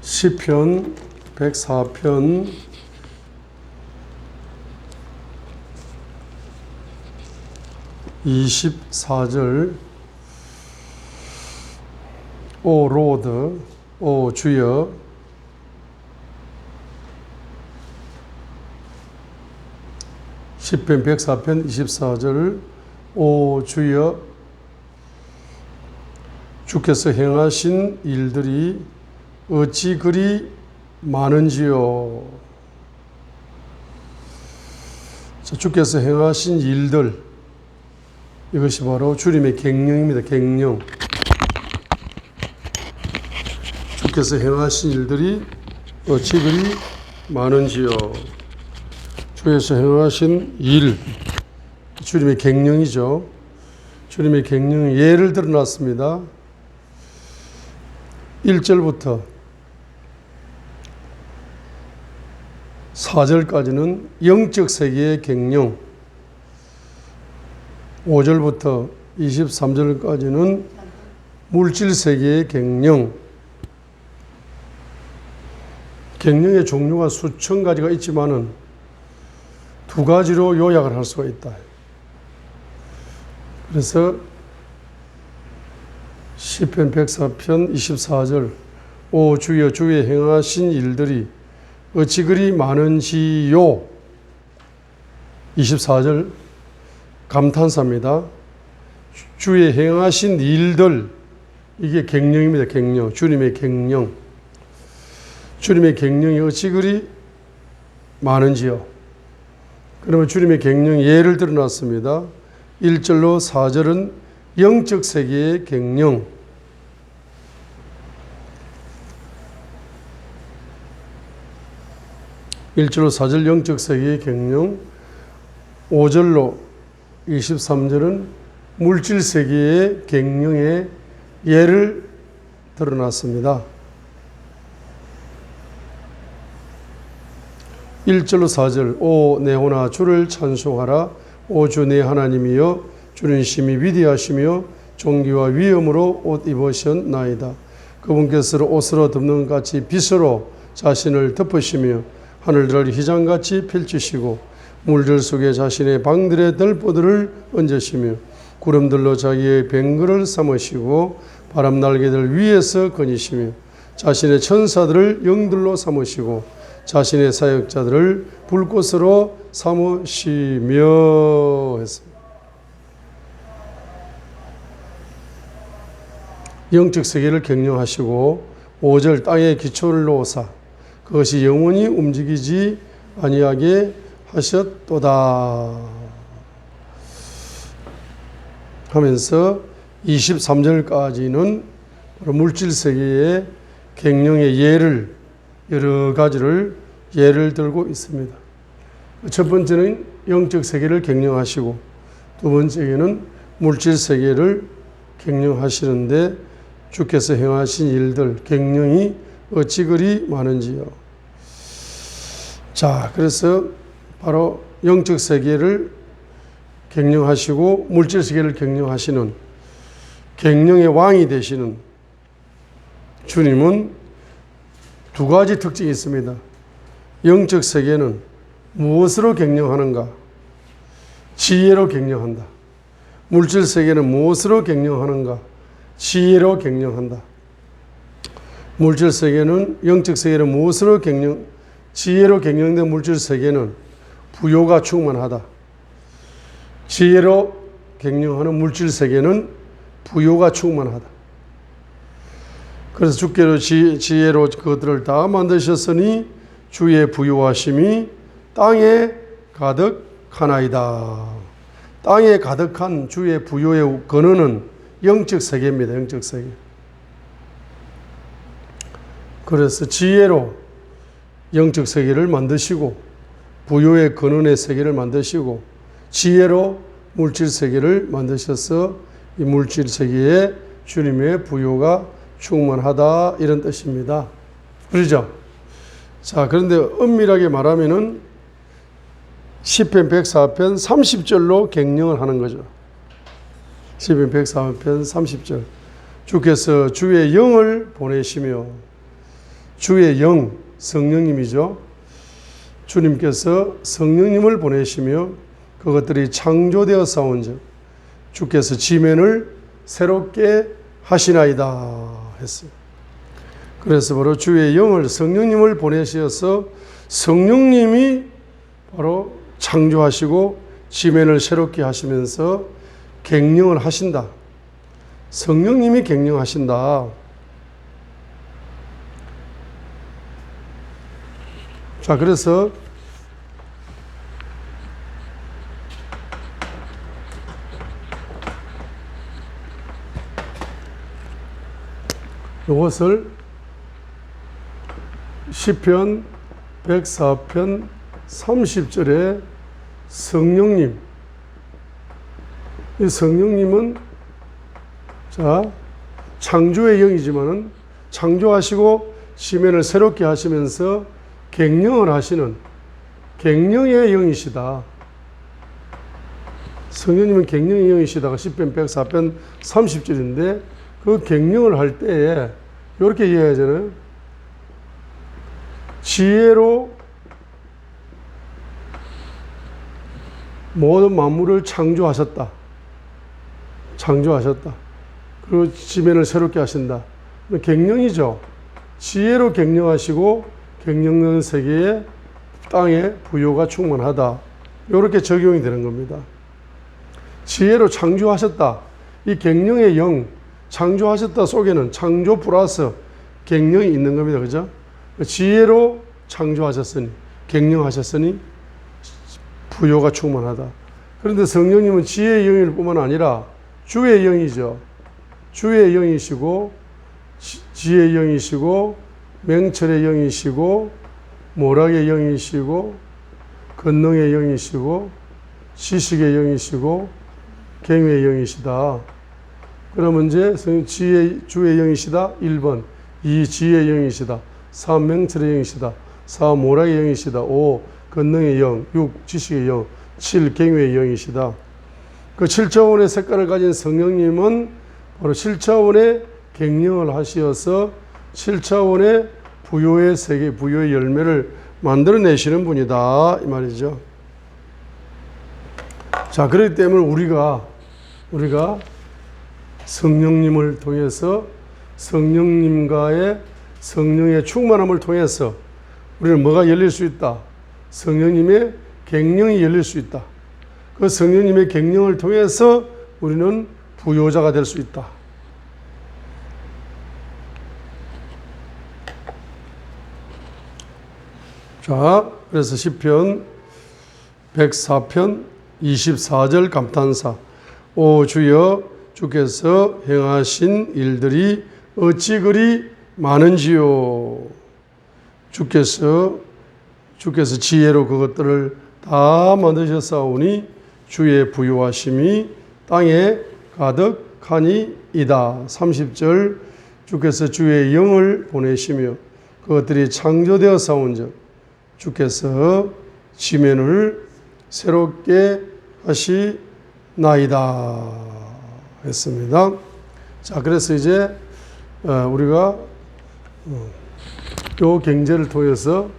시편 104편 24절 오 로드 오 주여 시편 104편 24절 오 주여 주께서 행하신 일들이 어찌 그리 많은지요. 자, 주께서 행하신 일들, 이것이 바로 주님의 경영입니다. 경영. 주께서 행하신 일들이 어찌 그리 많은지요. 주께서 행하신 일, 주님의 경영이죠. 주님의 경영 예를 들어놨습니다. 1절부터 4절까지는 영적 세계의 경영, 5절부터 23절까지는 물질 세계의 경영. 경영의 종류가 수천 가지가 있지만은 두 가지로 요약을 할 수가 있다. 그래서 시편 104편 24절 오 주여 주의 행하신 일들이 어찌 그리 많은지요. 24절 감탄사입니다. 주의 행하신 일들, 이게 경영입니다. 경영. 주님의 경영. 주님의 경영이 어찌 그리 많은지요. 그러면 주님의 경영 예를 들어놨습니다. 1절로 4절은 영적 세계의 경영. 1절로 4절 영적 세계의 경영, 5절로 23절은 물질 세계의 경영의 예를 드러났습니다. 1절로 4절 오 내 혼아 주를 찬송하라. 오 주 내 하나님이여 주는 심히 위대하시며 존귀와 위엄으로 옷 입으셨나이다. 그분께서 옷으로 덮는 같이 빛으로 자신을 덮으시며 하늘들을 휘장같이 펼치시고 물들 속에 자신의 방들의 덜보들을 얹으시며 구름들로 자기의 뱅글을 삼으시고 바람 날개들 위에서 거니시며 자신의 천사들을 영들로 삼으시고 자신의 사역자들을 불꽃으로 삼으시며 했습니다. 영적 세계를 경영하시고 5절 땅에 기초를 놓으사 그것이 영원히 움직이지 아니하게 하셨도다 하면서 23절까지는 물질 세계의 경영의 예를 여러 가지를 예를 들고 있습니다. 첫 번째는 영적 세계를 경영하시고 두 번째는 물질 세계를 경영하시는데 주께서 행하신 일들 경영이 어찌 그리 많은지요. 자, 그래서 바로 영적 세계를 경영하시고 물질 세계를 경영하시는 경영의 왕이 되시는 주님은 두 가지 특징이 있습니다. 영적 세계는 무엇으로 경영하는가? 지혜로 경영한다. 물질 세계는 무엇으로 경영하는가? 지혜로 경영한다. 물질 세계는 영적 세계는 무엇으로 지혜로 경영된 물질 세계는 부요가 충만하다. 지혜로 경영하는 물질 세계는 부요가 충만하다. 그래서 주께로 지혜로 그것들을 다 만드셨으니 주의 부요하심이 땅에 가득하나이다. 땅에 가득한 주의 부요의 근원은 영적 세계입니다. 영적 세계. 그래서 지혜로 영적 세계를 만드시고 부요의 근원의 세계를 만드시고 지혜로 물질 세계를 만드셔서 이 물질 세계에 주님의 부요가 충만하다 이런 뜻입니다. 그렇죠? 자, 그런데 엄밀하게 말하면은 시편 104편 30절로 경영을 하는 거죠. 시편 104편 30절 주께서 주의 영을 보내시며 주의 영, 성령님이죠. 주님께서 성령님을 보내시며 그것들이 창조되어 싸운즉 주께서 지면을 새롭게 하시나이다 했어요. 그래서 바로 주의 영을, 성령님을 보내셔서 성령님이 바로 창조하시고 지면을 새롭게 하시면서 갱령을 하신다. 성령님이 갱령하신다. 자, 그래서 이것을 시편 104편 30절에 성령님, 이 성령님은 자 창조의 영이지만은 창조하시고 지면을 새롭게 하시면서 갱령을 하시는 갱령의 영이시다. 성령님은 갱령의 영이시다가 시편 104편 30절인데 그 갱령을 할 때에 이렇게 이해하잖아요. 지혜로 모든 만물을 창조하셨다. 창조하셨다. 그리고 지면을 새롭게 하신다. 갱령이죠. 지혜로 갱령하시고 갱령하는 세계에 땅에 부요가 충만하다. 이렇게 적용이 되는 겁니다. 지혜로 창조하셨다. 이 갱령의 영, 창조하셨다 속에는 창조 플러스 갱령이 있는 겁니다. 그죠? 지혜로 창조하셨으니, 갱령하셨으니 부요가 충만하다. 그런데 성령님은 지혜의 영일 뿐만 아니라 주의 영이죠. 주의 영이시고, 지혜의 영이시고, 명철의 영이시고, 모락의 영이시고, 권능의 영이시고, 지식의 영이시고, 갱의 영이시다. 그러면 이제 주의 영이시다. 1번. 2. 지혜의 영이시다. 3. 명철의 영이시다. 4. 모락의 영이시다. 5. 권능의 영. 6. 지식의 영. 7. 갱의 영이시다. 그 7차원의 색깔을 가진 성령님은 바로 7차원의 갱령을 하시어서 7차원의 부요의 세계, 부요의 열매를 만들어내시는 분이다. 이 말이죠. 자, 그렇기 때문에 우리가 성령님을 통해서 성령님과의 성령의 충만함을 통해서 우리는 뭐가 열릴 수 있다? 성령님의 갱령이 열릴 수 있다. 그 성령님의 갱령을 통해서 우리는 부요자가 될 수 있다. 자, 그래서 시편 104편 24절 감탄사. 오 주여, 주께서 행하신 일들이 어찌 그리 많은지요. 주께서 지혜로 그것들을 다 만드셨사오니 주의 부요하심이 땅에 가득하니이다. 30절. 주께서 주의 영을 보내시며 그것들이 창조되어 싸운즉 주께서 지면을 새롭게 하시나이다 했습니다. 자, 그래서 이제 우리가 요 경제를 통해서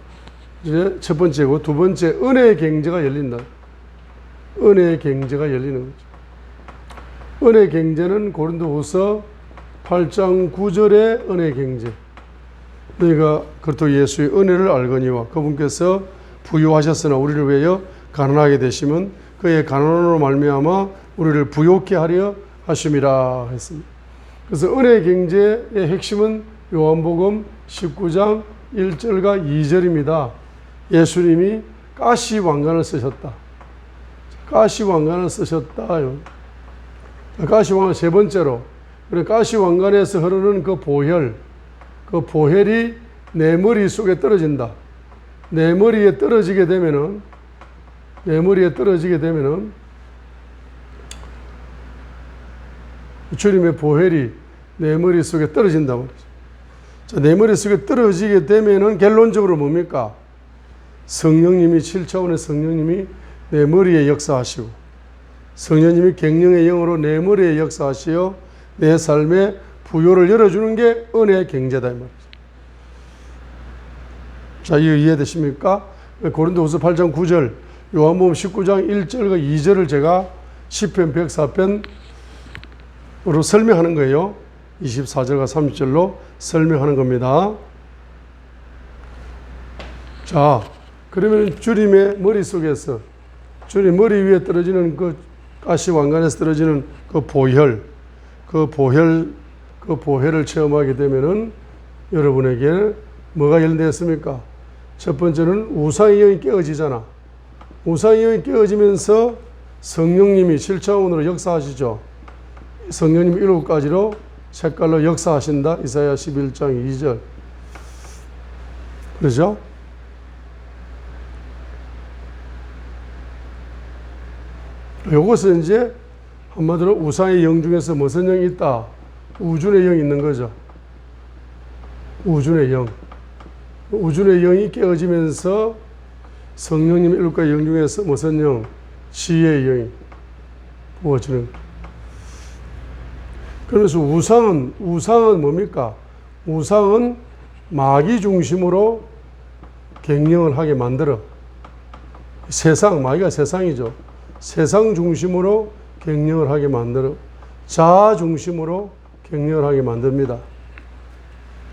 이제 첫 번째고 두 번째 은혜의 경제가 열린다. 은혜의 경제가 열리는 거죠. 은혜의 경제는 고린도후서 8장 9절의 은혜의 경제. 너희가 그렇도 예수의 은혜를 알거니와 그분께서 부유하셨으나 우리를 위하여 가난하게 되시면 그의 가난으로 말미암아 우리를 부요케 하려 하심이라 했습니다. 그래서 은혜의 경제의 핵심은 요한복음 19장 1절과 2절입니다. 예수님이 가시 왕관을 쓰셨다. 가시 왕관을 쓰셨다요. 가시 왕관 세 번째로, 가시 왕관에서 흐르는 그 보혈, 그 보혈이 내 머리 속에 떨어진다. 내 머리에 떨어지게 되면은 주님의 보혈이 내 머리 속에 떨어진다 말이죠. 자, 내 머리 속에 떨어지게 되면은 결론적으로 뭡니까? 성령님이 7차원의 성령님이 내 머리에 역사하시고 성령님이 갱령의 영으로 내 머리에 역사하시어 내 삶에 부요를 열어주는 게 은혜의 경제다 이 말이죠. 자, 이거 이해되십니까? 고린도후서 8장 9절, 요한복음 19장 1절과 2절을 제가 시편 104편으로 설명하는 거예요. 24절과 30절로 설명하는 겁니다. 자, 그러면 주님의 머릿속에서, 주님 머리 위에 떨어지는 그 가시 왕관에서 떨어지는 그 보혈을 체험하게 되면은 여러분에게 뭐가 열렸습니까? 첫 번째는 우상의 영이 깨어지잖아. 우상의 영이 깨어지면서 성령님이 7차원으로 역사하시죠. 성령님이 7가지로 색깔로 역사하신다. 이사야 11장 2절. 그렇죠? 이것은 이제 한마디로 우상의 영 중에서 무슨 영이 있다? 우준의 영이 있는 거죠. 우준의 영. 우준의 영이 깨어지면서 성령님의 7가지 영 중에서 무슨 영? 지혜의 영이 부어지는. 그러면서 우상은 뭡니까? 우상은 마귀 중심으로 갱령을 하게 만들어. 마귀가 세상이죠. 세상 중심으로 갱령을 하게 만들어. 자아 중심으로 갱령을 하게 만듭니다.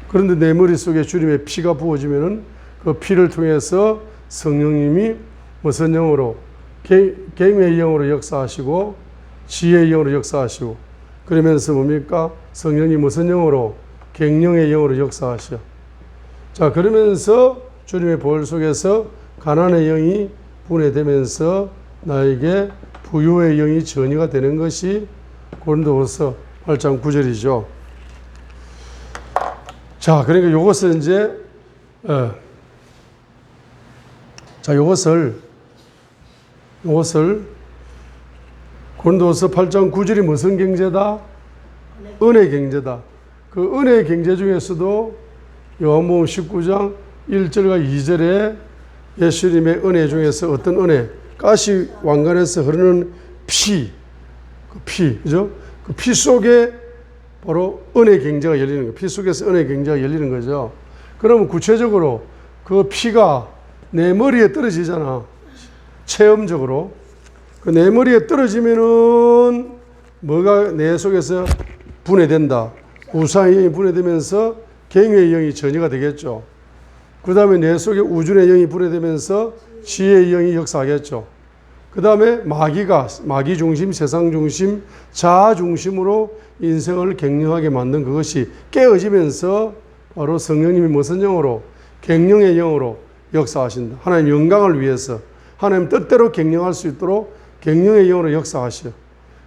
그런데 내 머릿속에 주님의 피가 부어지면은 그 피를 통해서 성령님이 무슨 영으로? 갱의 영으로 역사하시고 지혜의 영으로 역사하시고, 그러면서 뭡니까? 성령이 무슨 영으로? 갱령의 영으로 역사하셔. 자, 그러면서 주님의 보혈 속에서 가난의 영이 분해되면서 나에게 부요의 영이 전이가 되는 것이 고린도후서 8장 9절이죠. 자, 그러니까 요것을 이제 요것을 고린도후서 8장 9절이 무슨 경제다? 은혜 경제다. 그 은혜 경제 중에서도 요한복음 19장 1절과 2절에 예수님의 은혜 중에서 어떤 은혜? 가시 왕관에서 흐르는 그죠? 그 피 속에 바로 은혜 경제가 열리는 거예요. 피 속에서 은혜 경제가 열리는 거죠. 그러면 구체적으로 그 피가 내 머리에 떨어지잖아. 체험적으로. 그 내 머리에 떨어지면은 뭐가 내 속에서 분해된다. 우상의 영이 분해되면서 갱의 영이 전이가 되겠죠. 그 다음에 내 속에 우준의 영이 분해되면서 지혜의 영이 역사하겠죠. 그 다음에 마귀 중심, 세상 중심, 자아 중심으로 인생을 갱령하게 만든 그것이 깨어지면서 바로 성령님이 무슨 영으로? 갱령의 영으로 역사하신다. 하나님 영광을 위해서 하나님 뜻대로 갱령할 수 있도록 갱령의 영으로 역사하셔.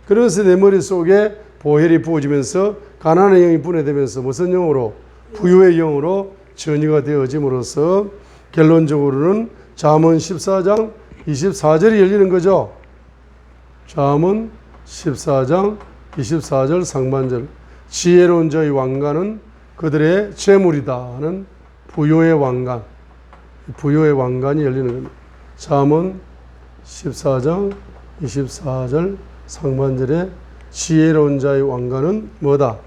그러면서 내 머릿속에 보혈이 부어지면서 가난의 영이 분해되면서 무슨 영으로? 부유의 영으로 전이가 되어짐으로써 결론적으로는 잠언 14장 24절이 열리는 거죠. 잠언 14장 24절 상반절. 지혜로운 자의 왕관은 그들의 재물이다 하는 부요의 왕관. 부요의 왕관이 열리는 겁니다. 잠언 14장 24절 상반절에 지혜로운 자의 왕관은 뭐다?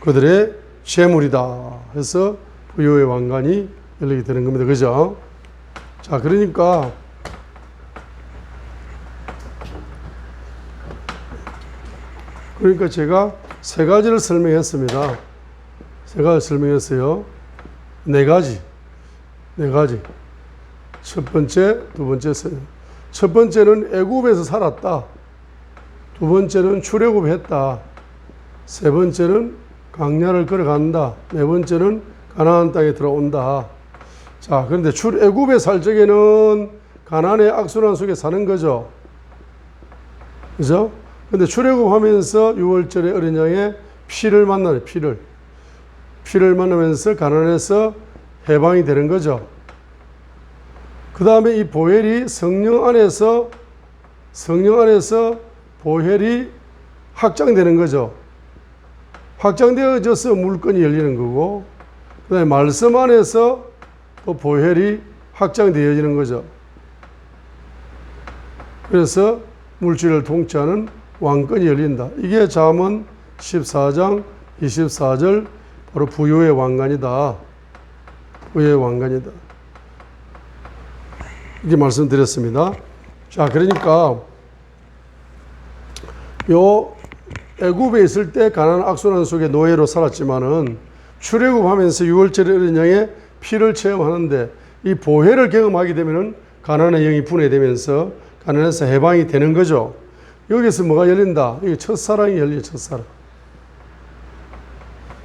그들의 재물이다 해서 부요의 왕관이 열리게 되는 겁니다. 그죠? 자, 그러니까 제가 세 가지를 설명했습니다. 세 가지 설명했어요. 네 가지. 첫 번째, 두 번째, 첫 번째는 애굽에서 살았다. 두 번째는 출애굽했다. 세 번째는 광야를 걸어간다. 네 번째는 가나안 땅에 들어온다. 자, 그런데 애굽에 살 적에는 가나안의 악순환 속에 사는 거죠. 그죠? 근데 출애굽하면서 6월절에 어린 양의 피를 만나는 피를 만나면서 가나안에서 해방이 되는 거죠. 그 다음에 이 보혈이 성령 안에서 보혈이 확장되는 거죠. 확장되어져서 물건이 열리는 거고, 그 다음에 말씀 안에서 또 보혈이 확장되어지는 거죠. 그래서 물질을 통치하는 왕권이 열린다. 이게 잠언 14장 24절 바로 부요의 왕관이다. 의의 왕관이다. 이렇게 말씀드렸습니다. 자, 그러니까 요 애굽에 있을 때 가나안 악순환 속에 노예로 살았지만은 출애굽하면서 6월절의 어린 양의 피를 체험하는데 이 보혜를 경험하게 되면은 가나안의 영이 분해되면서 가나안에서 해방이 되는 거죠. 여기서 뭐가 열린다? 이게 첫사랑이 열려요.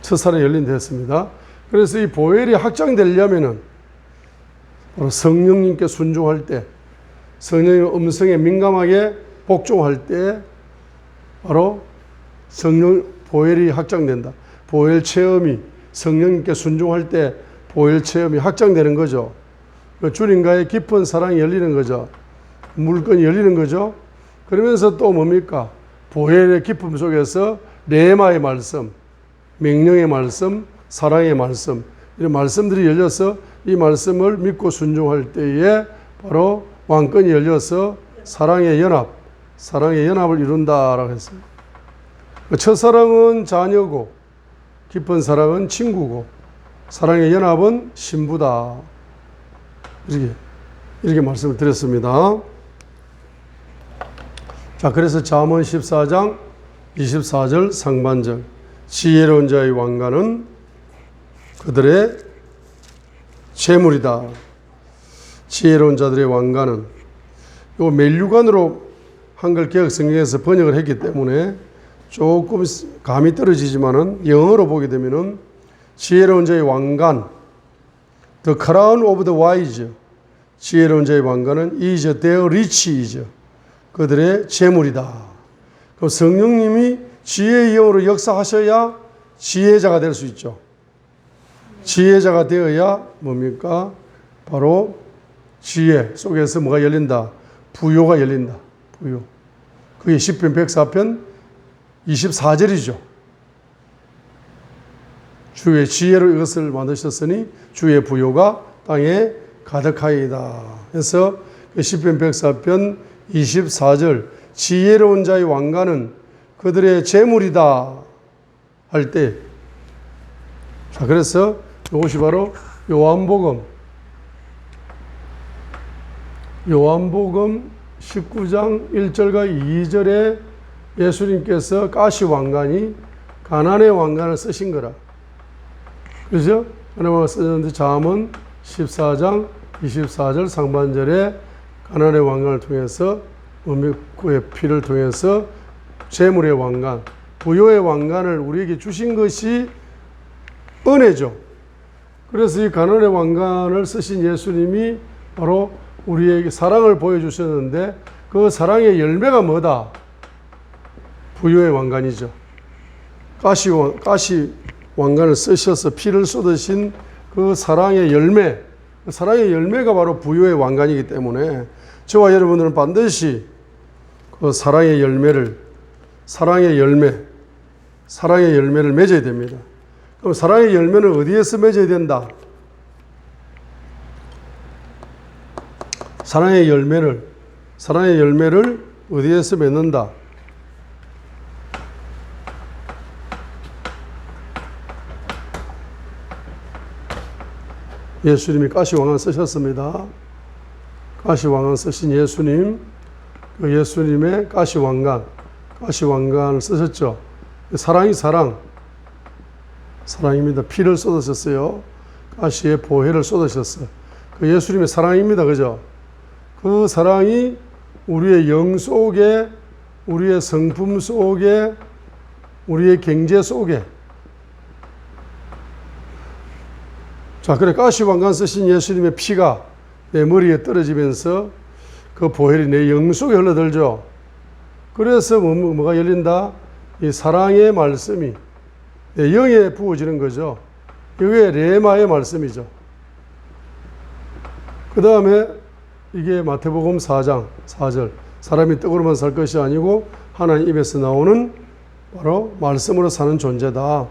첫사랑이 열린다 했습니다. 그래서 이 보혈이 확장되려면은 바로 성령님께 순종할 때, 성령의 음성에 민감하게 복종할 때 바로 성령 보혈이 확장된다. 보혈 체험이 성령님께 순종할 때 보혈 체험이 확장되는 거죠. 주님과의 깊은 사랑이 열리는 거죠. 물건이 열리는 거죠. 그러면서 또 뭡니까? 보혈의 기쁨 속에서 레마의 말씀, 명령의 말씀, 사랑의 말씀, 이런 말씀들이 열려서 이 말씀을 믿고 순종할 때에 바로 왕권이 열려서 사랑의 연합을 이룬다라고 했어요. 첫사랑은 자녀고, 깊은 사랑은 친구고, 사랑의 연합은 신부다. 이렇게 말씀을 드렸습니다. 자, 그래서 잠언 14장 24절 상반절, 지혜로운 자의 왕관은 그들의 재물이다. 지혜로운 자들의 왕관은 요 멜류관으로 한글 개혁 성경에서 번역을 했기 때문에 조금 감이 떨어지지만은 영어로 보게 되면은 지혜로운 자의 왕관, the crown of the wise, 지혜로운 자의 왕관은 is their riches, 그들의 재물이다. 그럼 성령님이 지혜의 영으로 역사하셔야 지혜자가 될 수 있죠. 지혜자가 되어야 뭡니까? 바로 지혜 속에서 뭐가 열린다? 부요가 열린다. 부요. 그게 시편 104편 24절이죠. 주의 지혜로 이것을 만드셨으니 주의 부요가 땅에 가득하이다. 그래서 시편 104편 24절, 지혜로운 자의 왕관은 그들의 재물이다 할 때, 자, 그래서 이것이 바로 요한복음 19장 1절과 2절에 예수님께서 가시 왕관이 가나안의 왕관을 쓰신 거라. 그죠? 가나안의 왕관을 쓰셨는데 잠언 14장 24절 상반절에 가나안의 왕관을 통해서 그의 피를 통해서 재물의 왕관, 부요의 왕관을 우리에게 주신 것이 은혜죠. 그래서 이 가나안의 왕관을 쓰신 예수님이 바로 우리에게 사랑을 보여주셨는데 그 사랑의 열매가 뭐다? 부요의 왕관이죠. 가시 왕관을 쓰셔서 피를 쏟으신 그 사랑의 열매, 사랑의 열매가 바로 부요의 왕관이기 때문에 저와 여러분들은 반드시 그 사랑의 열매를 맺어야 됩니다. 그럼 사랑의 열매는 어디에서 맺어야 된다? 사랑의 열매를 어디에서 맺는다? 예수님이 가시왕관 쓰셨습니다. 가시왕관 쓰신 예수님, 그 예수님의 가시왕관을 쓰셨죠. 사랑이 사랑입니다. 피를 쏟으셨어요. 가시의 보혈을 쏟으셨어요. 그 예수님의 사랑입니다. 그죠? 그 사랑이 우리의 영 속에, 우리의 성품 속에, 우리의 경제 속에. 자, 그래 가시왕관 쓰신 예수님의 피가 내 머리에 떨어지면서 그 보혈이 내 영 속에 흘러들죠. 그래서 뭐가 열린다? 이 사랑의 말씀이 내 영에 부어지는 거죠. 이게 레마의 말씀이죠. 그 다음에 이게 마태복음 4장 4절, 사람이 떡으로만 살 것이 아니고 하나님 입에서 나오는 바로 말씀으로 사는 존재다.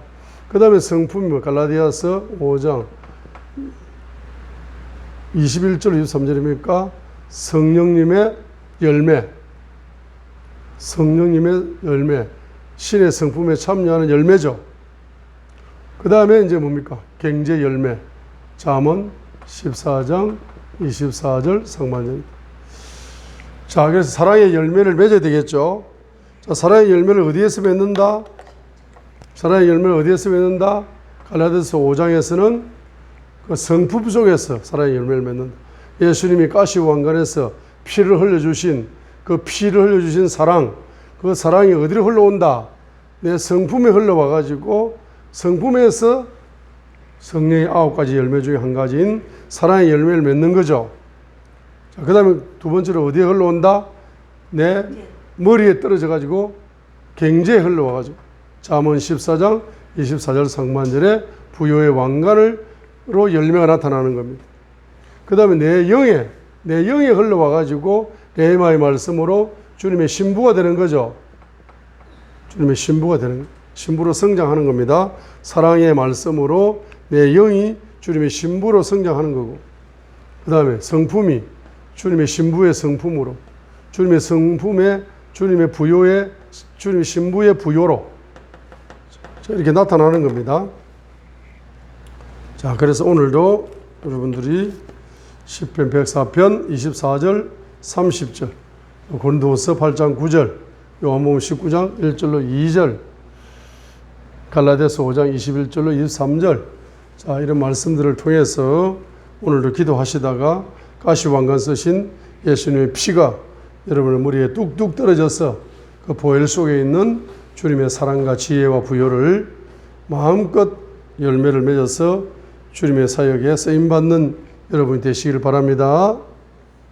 그 다음에 성품이 갈라디아서 5장 21절 23절입니까? 성령님의 열매, 신의 성품에 참여하는 열매죠. 그 다음에 이제 뭡니까? 경제 열매, 잠언 14장 24절 상반절입니다. 자, 그래서 사랑의 열매를 맺어야 되겠죠. 자, 사랑의 열매를 어디에서 맺는다? 사랑의 열매를 어디에서 맺는다? 갈라디아서 5장에서는 그 성품 속에서 사랑의 열매를 맺는다. 예수님이 가시왕관에서 피를 흘려주신 그 피를 흘려주신 사랑, 그 사랑이 어디로 흘러온다? 내 성품에 흘러와가지고 성품에서 성령의 9가지 열매 중에 한 가지인 사랑의 열매를 맺는 거죠. 자, 그 다음에 두 번째로 어디에 흘러온다? 내 머리에 떨어져가지고 경제에 흘러와가지고 잠언 14장 24절 상반절에 부요의 왕관으로 열매가 나타나는 겁니다. 그 다음에 내 영에 흘러와가지고 레마의 말씀으로 주님의 신부가 되는 거죠. 주님의 신부가 되는 거예요. 신부로 성장하는 겁니다. 사랑의 말씀으로 내 영이 주님의 신부로 성장하는 거고, 그 다음에 성품이 주님의 신부의 성품으로, 주님의 성품에 주님의 부요에 주님의 신부의 부요로 이렇게 나타나는 겁니다. 자, 그래서 오늘도 여러분들이 시편 104편 24절 30절, 고린도후서 8장 9절, 요한복음 19장 1절로 2절, 갈라디아서 5장 21절로 23절, 자, 이런 말씀들을 통해서 오늘도 기도하시다가 가시왕관 쓰신 예수님의 피가 여러분의 머리에 뚝뚝 떨어져서 그 보혈 속에 있는 주님의 사랑과 지혜와 부요를 마음껏 열매를 맺어서 주님의 사역에 쓰임받는 여러분이 되시기를 바랍니다.